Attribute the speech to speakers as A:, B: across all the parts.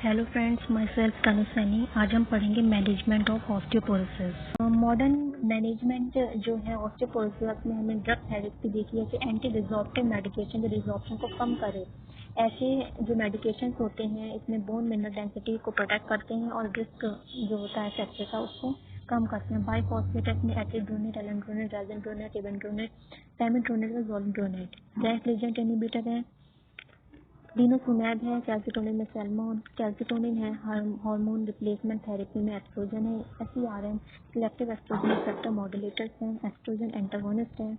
A: Hello friends, my self तनु सैनी। आज हम पढ़ेंगे management of osteoporosis. Modern management जो है ऑस्टियोपोरोसिस में हमें ड्रग थेरेपी देखी है कि एंटी रिजॉर्प्टिव मेडिकेशन जो रिजॉर्प्शन को कम करे। ऐसे जो मेडिकेशंस होते हैं इसमें बोन मिनरल डेंसिटी को प्रोटेक्ट करते हैं और रिस्क जो होता है फ्रैक्चर का उसको कम करते हैं। बाइफॉस्फेट में एट्रिड्रोनेट, एलेंड्रोनेट, राजेंड्रोनेट, इवेंड्रोनेट, पैमिड्रोनेट और जोलिड्रोनेट। गैस लीजेंट इनहिबिटर है। डिनोसुमैब है। कैल्सिटोनिन में सैल्मोन। कैल्सिटोनिन है हार्मोन रिप्लेसमेंट थेरेपी में। एस्ट्रोजन है। SERM selective oestrogen receptor modulators हैं। एस्ट्रोजन एंटागोनिस्ट है।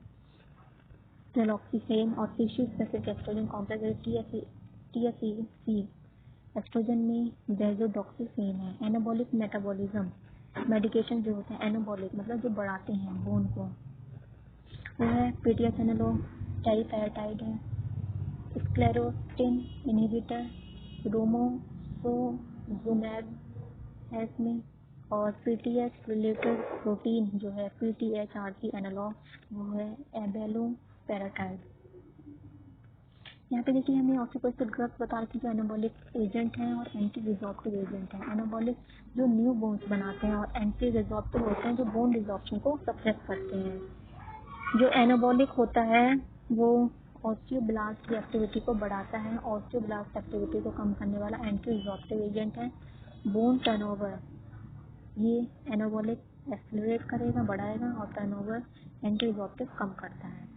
A: टेलोक्सिफेन और tissue specific oestrogen complex TSC. Oestrogen में बेजोडॉक्सिफेन है। एनाबॉलिक मेटाबॉलिज्म मेडिकेशन जो होते हैं एनाबॉलिक मतलब जो बढ़ाते हैं बोन को, वो है पीटियाथेनोलोग, टेरिपेराटाइड है। स्क्लेरोटिन इनहिबिटर रोमोसोजुमैब है इसमें। और पीटीएच रिलेटेड प्रोटीन जो है पीटीएचआरपी एनालॉग वो है एबेलोपेराटाइड। यहाँ पे देखिए हमें ऑस्टियोपोरोसिस ड्रग्स बता रखी जो एनाबॉलिक एजेंट हैं और एंटी रिजॉर्प्टिव एजेंट हैं। एनाबॉलिक जो न्यू बोन्स बनाते हैं और एंटी रिजॉर्प्टिव होते हैं जो बोन रिजॉर्प्शन को सप्रेस करते हैं। जो एनाबॉलिक होता है वो ऑस्टियोब्लास्ट की एक्टिविटी को बढ़ाता है। ऑस्टियोब्लास्ट एक्टिविटी को कम करने वाला एंटी रिजॉर्प्टिव एजेंट है। बोन टर्नओवर ये एनाबॉलिक एक्सेलरेट करेगा, बढ़ाएगा और टर्नओवर एंटी रिजॉर्प्टिव कम करता है।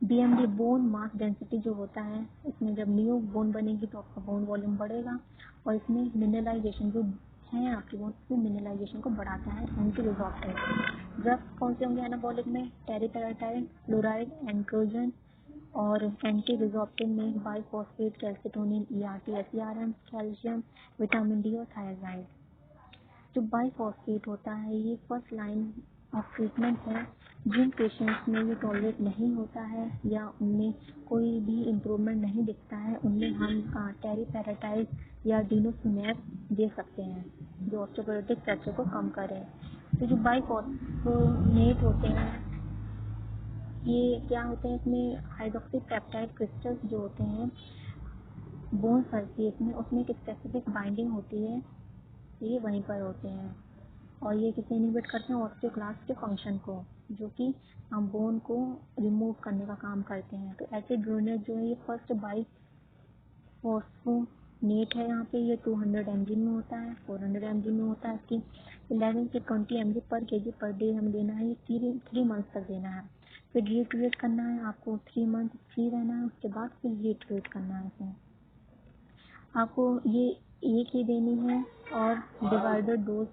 A: बीएमडी बोन मास डेंसिटी जो होता है इसमें जब न्यू बोन बनेगी तो आपका बोन वॉल्यूम बढ़ेगा और इसमें मिनरलाइजेशन जो है आपकी बोन की मिनरलाइजेशन को बढ़ाता है। एंटी रिजॉर्प्टिव ड्रग्स कौन से होंगे एनाबॉलिक में? टेरिपेराटाइड, फ्लोराइड, एंड्रोजन और एंटी रिजॉर्प्टिव में biphosphate, calcitonin, ERT, SERM, calcium, vitamin D और थायराइड। जो बाइफॉस्फेट होता है ये फर्स्ट लाइन ऑफ ट्रीटमेंट है। जिन पेशेंट्स में ये टॉलरेट नहीं होता है या उनमें कोई भी इम्प्रूवमेंट नहीं दिखता है उनमें हम टेरिपेराटाइड या डिनोसुमैब दे सकते हैं जो ऑस्टियोपोरोटिक फ्रैक्चर को कम करें। तो जो बाइफॉस्फोनेट होते हैं ये क्या होते हैं? इसमें हाइड्रोक्सी पेप्टाइड क्रिस्टल्स जो होते हैं बोन सरफेस में उसमें एक स्पेसिफिक बाइंडिंग होती है, ये वहीं पर होते हैं और ये किसे इनहिबिट करते हैं? ऑस्टियोक्लास्ट के फंक्शन को जो कि हम बोन को रिमूव करने का काम करते हैं। तो एट्रिड्रोनेट जो है ये फर्स्ट बाइफॉस्फोनेट है। यहाँ पे ये 200 mg में होता है, 400 mg में होता है। इसकी 11 से 20 mg पर केजी पर डे हमें देना है। ये 3 मंथ्स तक देना है। फिर रीट्रीट करना है आपको, 3 मंथ फ्री रहना है, उसके बाद फिर रीट्रीट करना है। इसमें आपको ये एक ही देनी है और डिवाइडेड डोज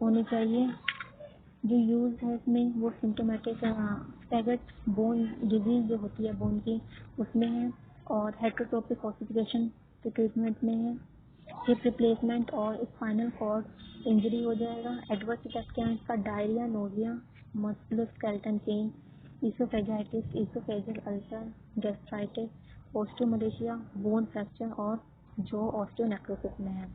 A: होनी चाहिए। जो यूज़ है इसमें वो सिम्टोमेटिक स्टैगर्ड बोन डिजीज जो होती है बोन की उसमें है और हेट्रोट्रोपिक ऑसिफिकेशन के ट्रीटमेंट में है। हिप रिप्लेसमेंट और स्पाइनल कॉर्ड इंजरी हो जाएगा। एडवर्स इफेक्ट क्या है इसका? Diarrhoea, nausea, musculoskeletal pain, oesophagitis, oesophageal ulcer, gastritis, osteomalacia, bone fracture और जो ऑस्टियोनेक्रोसिस में है।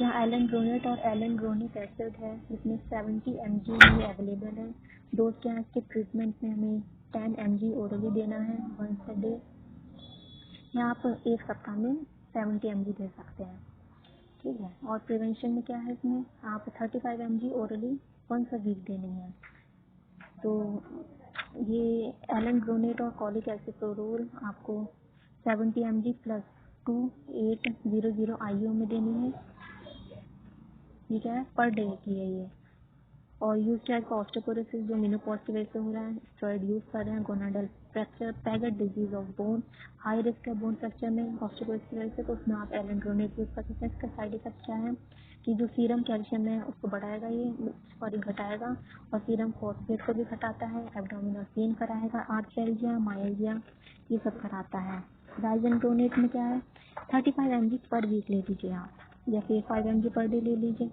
A: यहाँ एलेंड्रोनेट और एलेंड्रोनिक एसिड है जिसमें 70 mg में अवेलेबल है। डोज क्या है इसके ट्रीटमेंट में? हमें 10 mg ओरली देना है वंस अ डे। यहाँ आप एक सप्ताह में 70 mg दे सकते हैं, ठीक है। और प्रिवेंशन में क्या है इसमें? आप 35 mg orally once a week देनी है। तो ये एलेंड्रोनेट और कॉलिक एसिप्रोरोल आपको 70 mg प्लस 2800 IU में देनी है, ठीक है, पर डे की है ये। और यूज किया है ऑस्टियोपोरोसिस जो मेनोपॉज की वजह से हो रहा है, स्टेरॉइड यूज कर रहे हैं, gonadal fracture, Paget disease of bone, high risk है बोन फ्रैक्चर में ऑस्टियोपोरोसिस की वजह से, तो उसमें आप एलेंड्रोनेट यूज कर सकते हैं। इसका साइड इफेक्ट क्या है कि जो सीरम कैल्शियम है उसको बढ़ाएगा ये, सॉरी घटाएगा, और सीरम फॉस्फेट को भी घटाता है, एब्डोमिनल पेन कराएगा, आर्थ्राल्जिया, मायल्जिया ये सब कराता है। डाइजेंट्रोनेट में क्या है? 35 mg पर वीक ले लीजिए आप या फिर 5 mg पर डे ले लीजिए।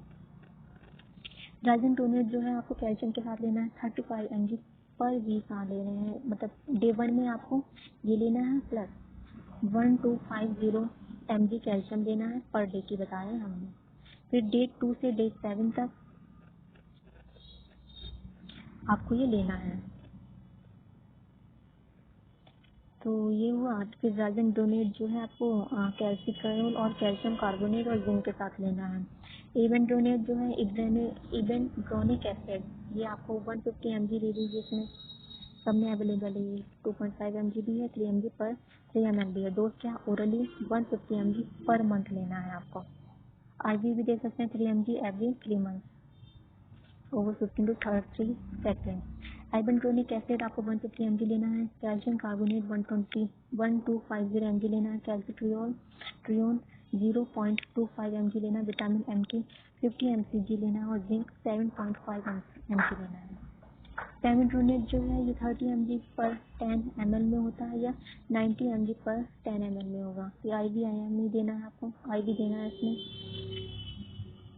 A: डाइजेंट्रोनेट जो है आपको कैल्शियम के साथ लेना है, 35 mg पर वीक ले रहे हैं, मतलब डे 1 में आपको ये लेना है प्लस 1250 mg कैल्शियम देना है पर डे की बता रहे हैं हमने। फिर डे 2 से डे 7 तक आपको ये लेना है। तो ये हुआ। फिर राजेंड्रोनेट जो है आपको कैल्सिट्रियोल और कैल्शियम कार्बोनेट और जिंक के साथ लेना है। इबेंड्रोनेट जो है इबेंड्रोनिक एसिड, ये आपको 150 mg ले लीजिए। इसमें सब में अवेलेबल है। ये 2.5 mg भी है, 3 mg पर 3 ml भी है। डोज क्या, ओरली 150 mg पर मंथ लेना है आपको। IV भी दे सकते हैं 3 mg every 3 month over 15 to 30 second. Ibandronic acid आपको 150 mg लेना है। कैल्शियम कार्बोनेट 1250 mg लेना है। कैल्सिट्रियोल ट्रियोन 0.25 mg लेना है। विटामिन M की 50 mcg लेना है और जिंक 7.5 mg लेना है। पेमिड्रोनेट जो है ये 30 mg पर 10 ml में होता है या 90 mg पर 10 ml में होगा। ये IV IM नहीं देना है आपको, IV देना है इसमें।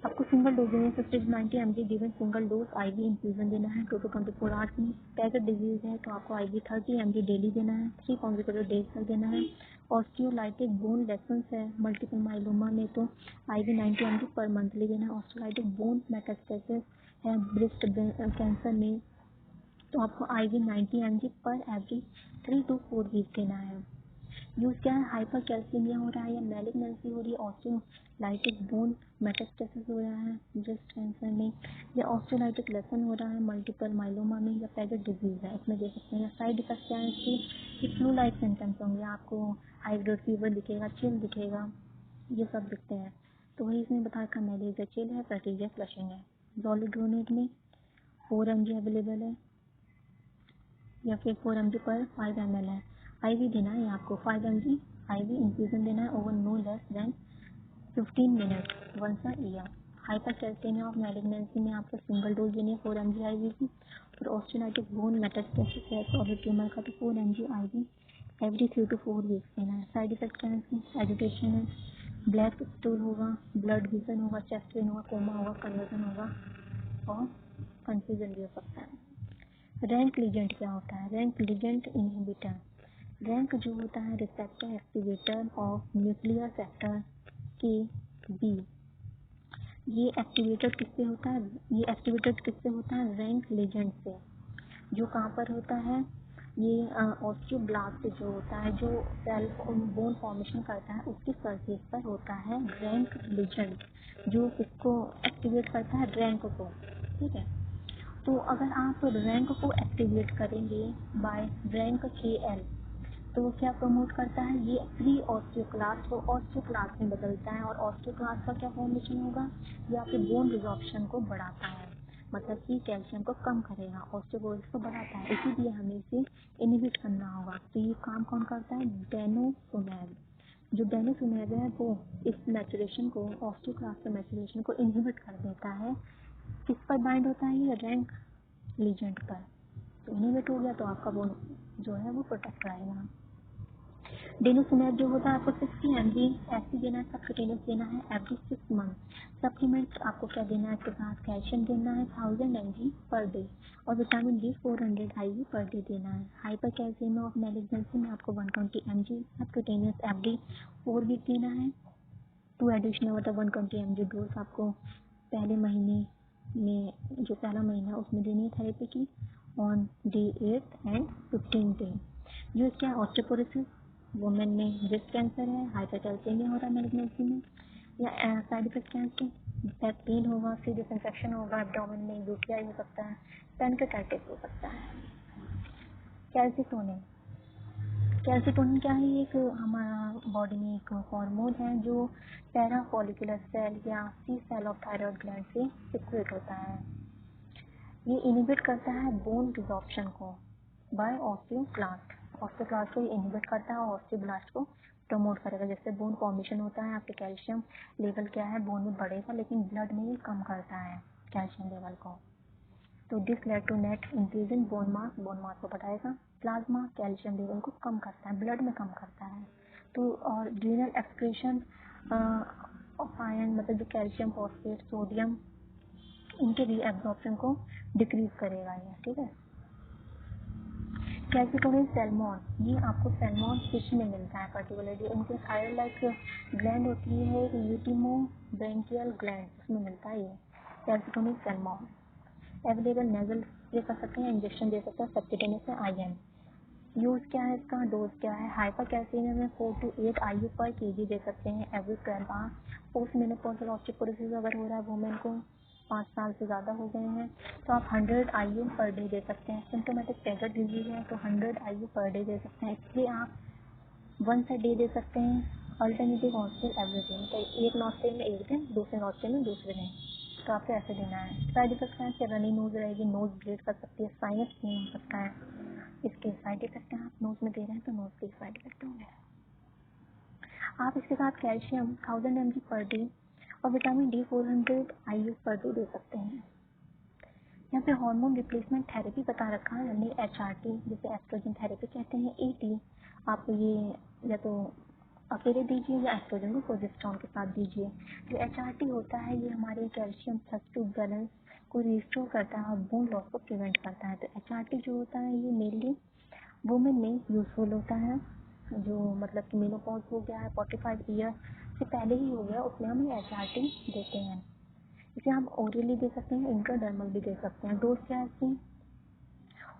A: आपको सिंगल डोज देना है। 50 to 90 mg given single dose IV infusion देना है 2 to 24 आवर्स में। पैकेट डिजीज है तो आपको IV 30 mg डेली देना है, 3 कॉन्जिक्यूटिव डेज तक देना है। ऑस्टियोलाइटिक बोन लेसन्स है मल्टीपल माइलोमा में तो IV 90 mg पर मंथली देना है। ऑस्टियोलाइटिक बोन मेटास्टेसिस है ब्रेस्ट कैंसर में तो आपको IV 90 mg पर एवरी 3 to 4 वीक देना है। यूज क्या है, हाइपर कैल्सीमिया हो रहा है या मैलिग्नेंसी हो रही है, ऑस्टियोलाइटिक बोन मेटास्टेसिस हो रहा है ब्रेस्ट कैंसर में, या ऑस्टियोलाइटिक लेसन हो रहा है मल्टीपल माइलोमा में, या पैगेट डिजीज है इसमें दे सकते हैं। साइड इफेक्ट क्या है इसकी, फ्लू लाइक सिम्टम्स होंगे, आपको हाई ब्लड फीवर दिखेगा, चिल दिखेगा, ये सब दिखते हैं। तो वही इसमें बता रखा, मलेरिया चिल है, पैटीजिया फ्लशिंग है। जोलिड्रोनेट में 4 mg अवेलेबल है या फिर 4 mg पर 5 ml है। IV देना है आपको 5 mg IV इन्फ्यूजन देना है over no less than 15 minute once a year. Hypercalcaemia of malignancy में आपको सिंगल डोज देनी है 4 mg IV की। और ऑस्टियोलाइटिक बोन मेटास्टेसिस है सॉलिड ट्यूमर का तो 4 mg IV every 3 to 4 weeks देना है। साइड इफेक्ट क्या है इसमें, एजिटेशन है, ब्लैक स्टूल होगा, ब्लड विजन होगा, चेस्ट पेन होगा, कोमा होगा, कन्वर्जन होगा और कंफ्यूजन भी हो सकता है। रैंक लिगेंड क्या होता है, रैंक लिगेंड इनहिबिटर। रैंक जो होता है receptor activator of nuclear factor के बी। ये एक्टिवेटेड किससे होता है, ये एक्टिवेटेड किससे होता है, रैंक लिगेंड से। जो कहाँ पर होता है, ये ऑस्टियोब्लास्ट जो होता है, जो सेल बोन फॉर्मेशन करता है उसकी सरफेस पर होता है रैंक लिगेंड, जो इसको एक्टिवेट करता है रैंक को। ठीक है, तो अगर आप रैंक को एक्टिवेट करेंगे बाय रैंक KL तो वो क्या प्रमोट करता है, ये प्री ऑस्टियोक्लास्ट को ऑस्टियोक्लास्ट में बदलता है। और ऑस्टियोक्लास्ट का क्या फॉर्मेशन होगा, ये आपके बोन रिजॉर्प्शन को बढ़ाता है, मतलब कि कैल्शियम को कम करेगा, ऑस्टियोपोरोसिस को बढ़ाता है, इसीलिए हमें इसे इनहिबिट करना होगा। तो ये काम कौन करता है, डेनोसुमैब। जो डेनोसुमैब है वो इस मैचुरेशन को, ऑस्टियोक्लास्ट के मैचुरेशन को इनहिबिट कर देता है। किस पर बाइंड होता है, ये रैंक लीजेंट पर। तो इनहिबिट हो गया तो आपका बोन जो है वो प्रोटेक्ट रहेगा। डेनोसुमैब जो होता है आपको 60 mg ऐसी देना है, सबक्यूटेनियस देना है एवरी 6 मंथ। सप्लीमेंट आपको क्या देना है, इसके साथ कैल्शियम देना है 1000 mg पर डे और vitamin D 400 IV per day देना है। हाइपर कैल्सीमिया ऑफ मैलिग्नेंसी में आपको 120 mg सबक्यूटेनियस एवरी 4 वीक देना है। 2 एडिशनल मतलब 120 mg डोज आपको पहले महीने में, जो पहला महीना है उसमें देनी है थेरेपी की, ऑन डे 8 एंड 15 डे। जो क्या ऑस्टियोपोरोसिस वुमेन में, ब्रेस्ट कैंसर है, हाइपरकैल्सीमिया हो रहा है मैलिग्नेंसी में, या साइड इफेक्ट क्या है, बैक पेन होगा, सीरियस इन्फेक्शन होगा एब्डोमेन में, यूटीआई हो सकता है, पैनक्रेटाइटिस हो सकता है। कैल्सिटोनिन, कैल्सिटोनिन क्या है, एक हमारा बॉडी में एक हार्मोन है जो पैरा फॉलिकुलर सेल या सी सेल ऑफ थायराइड ग्लैंड से सिक्रेट होता है। ये इनहिबिट करता है बोन रिजॉर्प्शन को बाय ऑस्टियोब्लास्ट। ऑस्टियोब्लास्ट को इनहिबिट करता है और ऑस्टियोब्लास्ट को प्रमोट करेगा, जिससे बोन फॉर्मेशन होता है। आपके कैल्शियम लेवल क्या है बोन में बढ़ेगा, लेकिन ब्लड में ये कम करता है कैल्शियम लेवल को। तो this lead to net increase in bone mass को बढ़ाएगा। प्लाज्मा कैल्शियम लेवल को कम करता है, ब्लड में कम करता है। तो और रीनल एक्सक्रीशन ऑफ आयरन, मतलब जो कैल्शियम फॉस्फेट सोडियम इनके रीएब्जॉर्प्शन को डिक्रीज करेगा ये। ठीक है, कैल्सिटोनिन सैल्मन, ये आपको सैल्मन फिश में मिलता है पर्टिकुलरली। उनके थायराइड लाइक ग्लैंड होती है यूटिमो ब्रेंकियल ग्लैंड, उसमें मिलता है ये कैल्सिटोनिन सैल्मन। अवेलेबल नेजल दे सकते हैं, इंजेक्शन दे सकते हैं, सब्क्यूटेनियस है IM। यूज़ क्या है इसका, डोज क्या है। हाइपरकैल्सीमिया में 4 to 8 IU पर kg दे सकते हैं every 12 hour. Post menopausal osteoporosis अगर हो रहा है वुमेन को 5 साल से ज़्यादा हो गए हैं तो आप 100 IU पर डे दे सकते हैं। सिम्टोमेटिक टैगर्ड डिजीज है तो 100 IU पर डे दे सकते हैं। इसलिए आप 1 a डे दे सकते हैं। अल्टरनेटिव नॉस्ट्रिल एवरी दिन, तो एक नॉस्ट्रिल में एक दिन, दूसरे नॉस्ट्रिल में दूसरे दिन, तो आपको ऐसे देना है। साइड इफेक्ट है कि रनी नोज रहेगी, नोज ब्लीड कर सकती है, साइनस पेन हो सकता है। इसके साइड इफेक्ट हैं, आप नोज में दे रहे हैं तो नोज के साइड इफेक्ट होंगे। आप इसके साथ कैल्शियम 1000 mg पर डे और vitamin D 400 IU per day they सकते हैं। यहाँ पे हार्मोन रिप्लेसमेंट थेरेपी बता रखा है यानी HRT, जिसे एस्ट्रोजन थेरेपी कहते हैं। ET आप ये या तो अकेले दीजिए या एस्ट्रोजन को प्रोजेस्टेरॉन के साथ दीजिए। जो HRT होता है ये हमारे कैल्शियम सब्स्टिट्यूट बैलेंस को रिस्टोर करता है और बोन लॉस को प्रिवेंट करता है। तो HRT जो होता है ये मेनली वुमेन में यूजफुल होता है, जो मतलब कि मेनोपॉज हो गया है 45 ईयर से पहले ही हो गया, उसमें हम HRT देते हैं। इसे हम ओरली दे सकते हैं, इंट्राडर्मल भी दे सकते हैं। डोज क्या है इसकी,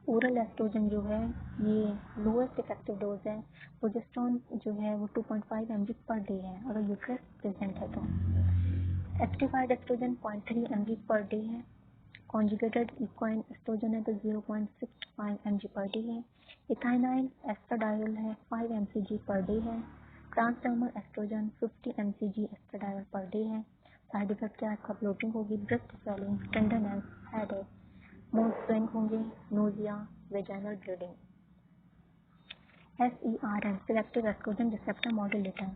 A: ओरल एस्ट्रोजन जो है ये लोएस्ट इफेक्टिव डोज है। प्रोजेस्टेरॉन जो है वो 2.5 mg पर डे है अगर यूट्रस प्रेजेंट है तो। एक्टिफाइड एस्ट्रोजन 0.3 mg पर डे है। कॉन्जुगेटेड इक्वाइन एस्ट्रोजन है तो 0.65 mg पर डे है। इथाइनाइल एस्ट्राडायोल है 5 mcg पर डे है। Transdermal estrogen 50 mcg estradiol per day है। साइड इफेक्ट क्या है, ब्लोटिंग होगी, breast swelling, tenderness, headache, mood swing होंगे, nausea, vaginal bleeding. SERM selective oestrogen receptor modulator,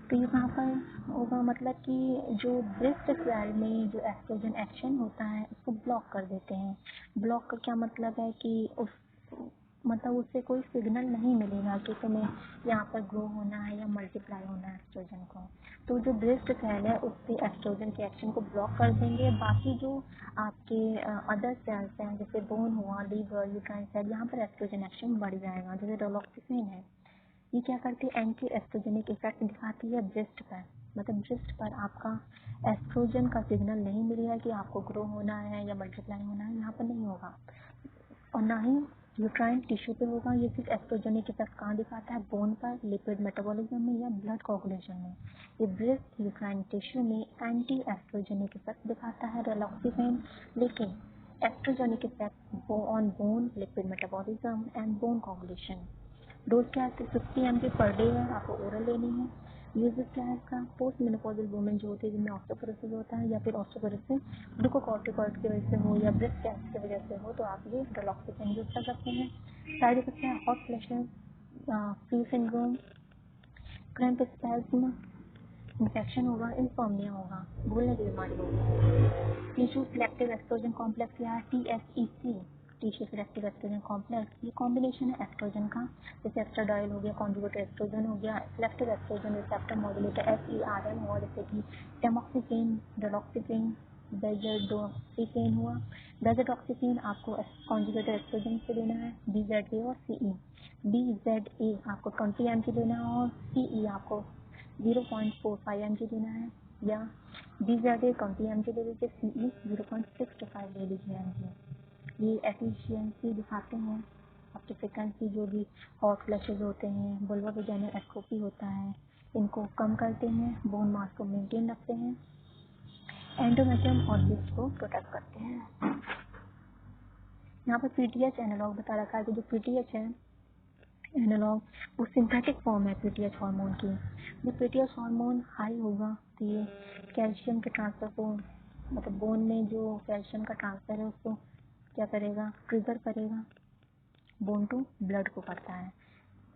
A: तो ये कहाँ पर होगा, मतलब कि जो ब्रेस्ट स्वेल में जो एस्ट्रोजन एक्शन होता है उसको ब्लॉक कर देते हैं। ब्लॉक का क्या मतलब है कि उस मतलब उससे कोई सिग्नल नहीं मिलेगा कि तुम्हें यहाँ पर ग्रो होना है या मल्टीप्लाई होना है एस्ट्रोजन को। तो जो ब्रेस्ट सेल है उससे एस्ट्रोजन के एक्शन को ब्लॉक कर देंगे। बाकी जो आपके अदर सेल्स हैं जैसे बोन हुआ, लीवर, यूट्राइन सेल, यहाँ पर एस्ट्रोजन एक्शन बढ़ जाएगा। जैसे डोलोक्सिफेन है, ये क्या करती है, एंटी एस्ट्रोजेनिक इफेक्ट दिखाती है ब्रेस्ट पर। मतलब ब्रेस्ट पर आपका एस्ट्रोजन का सिग्नल नहीं मिलेगा कि आपको ग्रो होना है या मल्टीप्लाई होना है, यहाँ पर नहीं होगा। और ना ही यूट्राइन टिश्यू पे होगा। ये सिर्फ एस्ट्रोजेनिक इफेक्ट कहाँ दिखाता है, बोन पर, लिपिड मेटाबॉलिज्म में या ब्लड कोगुलेशन में। ये ब्रेस्ट यूट्राइन टिश्यू में एंटी एस्ट्रोजेनिक इफेक्ट दिखाता है रिलॉक्सिफेन, लेकिन oestrogenic effect on bone, lipid metabolism and bone coagulation. Dose क्या है, 50 mg पर डे है, आपको ओरल लेनी है। यूजेस क्या है इसका, पोस्ट मेनोपॉजल वुमेन जो होती है जिनमें ऑस्टियोपोरोसिस होता है या फिर ऑस्टियोपोरोसिस ग्लूकोकॉर्टिकॉइड की वजह से हो या ब्रेस्ट कैंसर की वजह से हो तो आप ये डोलोक्सिफेन यूज कर सकते हैं। साइड इफेक्ट है, hot flashes, flu syndrome, cramp spasm, infection होगा, इंसोम्निया होगा, भूलने की बीमारी होगी। टिश्यू सिलेक्टिव एस्ट्रोजन कॉम्प्लेक्स या TSEC, tissue selective oestrogen complex, ये कॉम्बिनेशन है एस्ट्रोजन का, जैसे एस्ट्राडायल हो गया, कॉन्जुगेटेड एस्ट्रोजन हो गया, selective oestrogen receptor modulator SERM हुआ, जैसे कि टेमोक्सिफेन, डोलोक्सिफेन, बेज़ोडोक्सिफेन हुआ। बेज़ोडोक्सिफेन आपको कॉन्जुगेटेड एस्ट्रोजन से लेना है, BZA और CE। BZA आपको 20 mg लेना है और CE आपको 0.45 mg लेना है, या BZA 20 mg ले लीजिए, CE 0.65 ले लीजिए mg। ये एफिशिएंसी दिखाते हैं, आपकी फ्रिक्वेंसी जो भी हॉट फ्लैशेज होते हैं, वल्वा वेजाइनल एट्रोफी होता है, इनको कम करते हैं, बोन मास को मेंटेन रखते हैं, एंडोमेट्रियम और सिस्ट को प्रोटेक्ट करते हैं। यहाँ पर PTH एनालॉग बता रखा है कि जो PTH है एनालॉग वो सिंथेटिक फॉर्म है PTH हार्मोन की। जब PTH हार्मोन हाई होगा तो ये कैल्शियम के ट्रांसफर को, मतलब बोन में जो कैल्शियम का ट्रांसफर है उसको क्या करेगा, ट्रिगर करेगा, बोन टू ब्लड को करता है,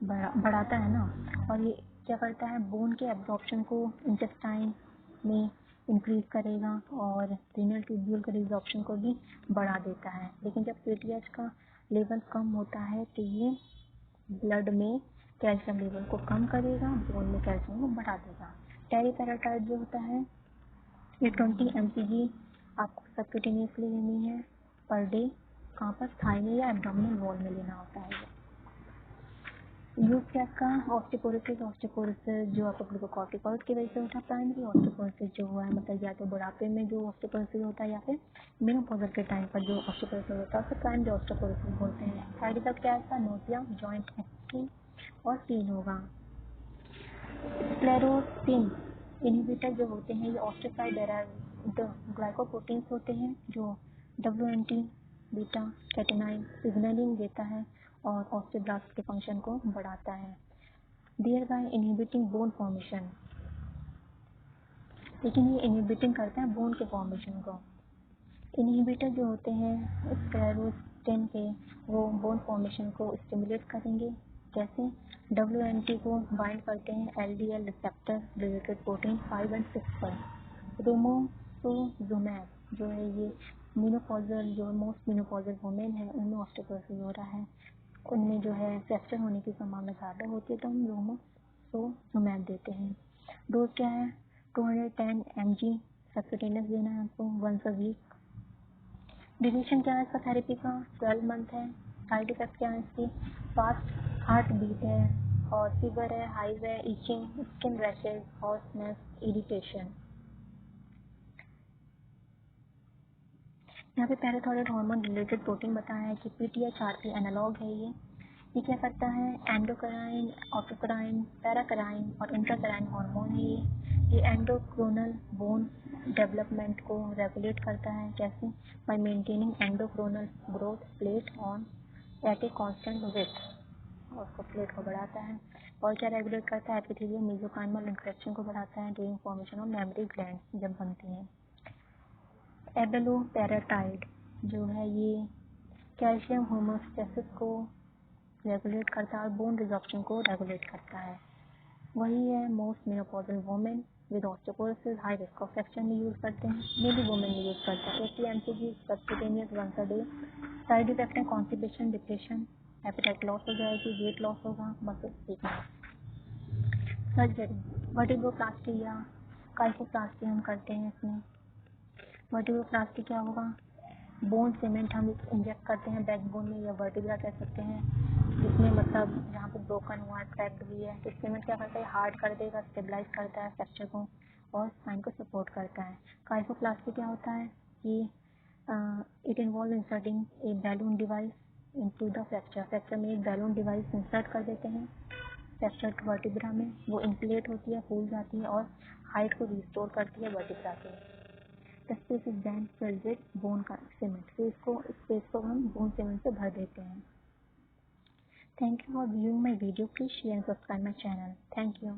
A: बढ़ाता है ना। और ये क्या करता है, बोन के एब्जॉर्प्शन को इंटेस्टाइन में इंक्रीज करेगा और रीनल ट्यूब्यूल के रिजॉर्प्शन को भी बढ़ा देता है। लेकिन जब PTH का लेवल कम होता है तो ये ब्लड में कैल्शियम लेवल को कम करेगा, बोन में कैल्शियम को बढ़ा देगा। टेरिपेराटाइड जो होता है ये 20 mcg आपको सबक्यूटेनियसली लेनी है पर डे। कहाँ पर, थाई में या एब्डोमिनल वॉल में लेना होता है ये। यूज क्या इसका, ऑस्टियोपोरोसिस जो आपको ग्लूकोकॉर्टिकॉइड की वजह से होता है प्राइमरी ऑस्टियोपोरोसिस जो हुआ है, मतलब या तो बुढ़ापे में जो ऑस्टियोपोरोसिस होता है या फिर मेनोपॉजल के टाइम पर जो ऑस्टियोपोरोसिस होता है उसे प्राइमरी ऑस्टियोपोरोसिस बोलते हैं। साइड इफेक्ट क्या है इसका, नोजिया, जॉइंट एक्टिंग और पेन होगा। स्क्लेरोटिन इनहिबिटर जो होते हैं ये ऑस्टियोसाइड डेराइव्ड ग्लाइकोप्रोटीन्स होते हैं जो WNT बीटा कैटेनाइन सिग्नलिंग देता है और ऑस्टियोब्लास्ट के फंक्शन को बढ़ाता है। Thereby inhibiting bone formation, लेकिन ये इनहिबिटिंग करता है बोन के फॉर्मेशन को। इनहिबिटर जो होते हैं स्क्लेरोटिन के वो बोन फॉर्मेशन को स्टिमुलेट करेंगे। जैसे WNT को बाइंड करते हैं LDL रिसेप्टर रिलेटेड प्रोटीन 5 और 6 पर। रोमोसोजुमैब जो है ये मेनोपॉजल जो मोस्ट मेनोपॉजल वुमेन है उनमें ऑस्टियोपोरोसिस हो रहा है, उनमें जो है फ्रैक्चर होने की संभावना ज़्यादा होती है तो हम रोमोसोजुमैब देते हैं। डोज क्या है, 210 mg सब्क्यूटेनियस देना है आपको वंस अ वीक। ड्यूरेशन क्या है इसका थेरेपी का, 12 मंथ है। साइड इफेक्ट क्या है इसकी, फास्ट हार्ट बीट है और फीवर है, हाइव है, itching, skin rashes, hoarseness, irritation. यहाँ पे पैराथायरॉयड हार्मोन रिलेटेड प्रोटीन बताया है कि PTH-RP एनालॉग है ये क्या करता है, एंडोक्राइन, ऑटोक्राइन, पैराक्राइन और इंट्राक्राइन हार्मोन है ये एंडोक्रोनल बोन डेवलपमेंट को रेगुलेट करता है। कैसे, by maintaining endochondral growth plate on at a constant width, और उसको प्लेट को बढ़ाता है। और क्या रेगुलेट करता है, एपिथेलियल मेसोकाइमल इंटरेक्शन को बढ़ाता है during formation of memory gland जब बनती हैं। एबेलोपेराटाइड जो है ये कैल्शियम होमोस्टेसिस को रेगुलेट करता है और बोन रिजॉर्प्शन को रेगुलेट करता है। वही है most menopausal women with osteoporosis high risk of fracture में यूज करते हैं, मेबी वुमेन में यूज करते हैं। 80 mcg subcutaneous once a day. Side effect है कॉन्स्टिपेशन, डिप्रेशन, एपेटाइट लॉस हो जाएगी, वेट लॉस होगा, मसल वीकनेस। सर्जरी वर्टिब्रोप्लास्टी या काइफोप्लास्टी हम करते हैं इसमें। वर्टिब्रोप्लास्टी क्या होगा, बोन सीमेंट हम इंजेक्ट करते हैं बैकबोन में या वर्टिब्रा कह सकते हैं, जिसमें मतलब जहाँ पे ब्रोकन हुआ है, क्रैक्ड हुई है, तो सीमेंट क्या करता है, हार्ड कर देगा, स्टेबलाइज करता है फ्रैक्चर को और स्पाइन को सपोर्ट करता है। काइफोप्लास्टी क्या होता है कि it involve inserting A balloon device into the fracture में एक बैलून डिवाइस इंसर्ट कर देते हैं फ्रैक्चर्ड वर्टिब्रा में, वो इन्फ्लेट होती है, फूल जाती है और हाइट को रिस्टोर करती है वर्टिब्रा की। The space is then filled with bone cement, तो इसको स्पेस को हम बोन सीमेंट से भर देते हैं। Thank you for viewing my video, please share and subscribe my channel, thank you।